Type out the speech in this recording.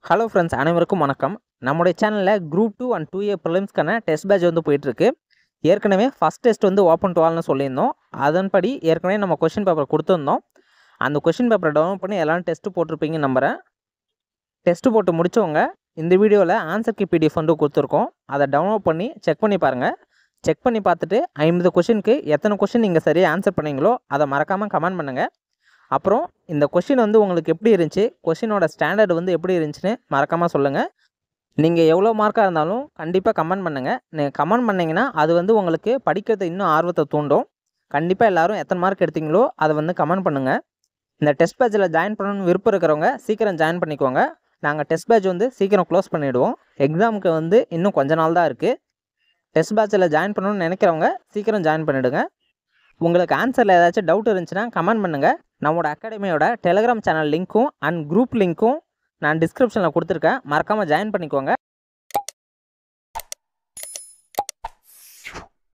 Hello friends, அனைவருக்கும் வணக்கம். நம்முடைய சேனலில் குரூப் 2 அண்ட் 2A ப்ரிலிம்ஸ்க்கான டெஸ்ட் பேட்ச் வந்து போயிட்டுருக்கு. ஏற்கனவே ஃபஸ்ட் டெஸ்ட் வந்து ஓப்பன் டு ஆல்னு சொல்லியிருந்தோம். அதன்படி ஏற்கனவே நம்ம கொஷின் பேப்பர் கொடுத்துருந்தோம். அந்த கொஷின் பேப்பரை டவுன்லோட் பண்ணி எல்லாரும் டெஸ்ட்டு போட்டிருப்பீங்கன்னு நம்புகிறேன். டெஸ்ட்டு போட்டு முடித்தவங்க இந்த வீடியோவில் ஆன்சர் கீ பிடிஎஃப் வந்து கொடுத்துருக்கோம். அதை டவுன்லோட் பண்ணி செக் பண்ணி பாருங்கள். செக் பண்ணி பார்த்துட்டு 50 கொஷினுக்கு எத்தனை கொஷின் நீங்கள் சரியாக ஆன்சர் பண்ணீங்களோ அதை மறக்காமல் கமெண்ட் பண்ணுங்கள். அப்புறம் இந்த கொஷின் வந்து உங்களுக்கு எப்படி இருந்துச்சு, கொஷினோட ஸ்டாண்டர்ட் வந்து எப்படி இருந்துச்சுன்னு மறக்காமல் சொல்லுங்கள். நீங்கள் எவ்வளோ மார்க்காக இருந்தாலும் கண்டிப்பாக கமெண்ட் பண்ணுங்கள். நீங்கள் கமெண்ட் பண்ணிங்கன்னா அது வந்து உங்களுக்கு படிக்கிறது இன்னும் ஆர்வத்தை தூண்டும். கண்டிப்பாக எல்லோரும் எத்தனை மார்க் எடுத்தீங்களோ அதை வந்து கமெண்ட் பண்ணுங்கள். இந்த டெஸ்ட் பேட்சில் ஜாயின் பண்ணணும்னு விருப்பம் இருக்கிறவங்க சீக்கிரம் ஜாயின் பண்ணிக்கோங்க. நாங்கள் டெஸ்ட் பேட்ச் வந்து சீக்கிரம் க்ளோஸ் பண்ணிவிடுவோம். எக்ஸாமுக்கு வந்து இன்னும் கொஞ்ச நாள் தான் இருக்குது. டெஸ்ட் பேட்சில் ஜாயின் பண்ணணும்னு நினைக்கிறவங்க சீக்கிரம் ஜாயின் பண்ணிவிடுங்க. உங்களுக்கு ஆன்சரில் ஏதாச்சும் டவுட் இருந்துச்சுன்னா கமெண்ட் பண்ணுங்கள். நம்மளோட அகாடமியோட டெலிகிராம் சேனல் லிங்க்கும் அண்ட் குரூப் லிங்க்கும் நான் டிஸ்கிரிப்ஷனில் கொடுத்துருக்கேன். மறக்காமல் ஜாயின் பண்ணிக்கோங்க.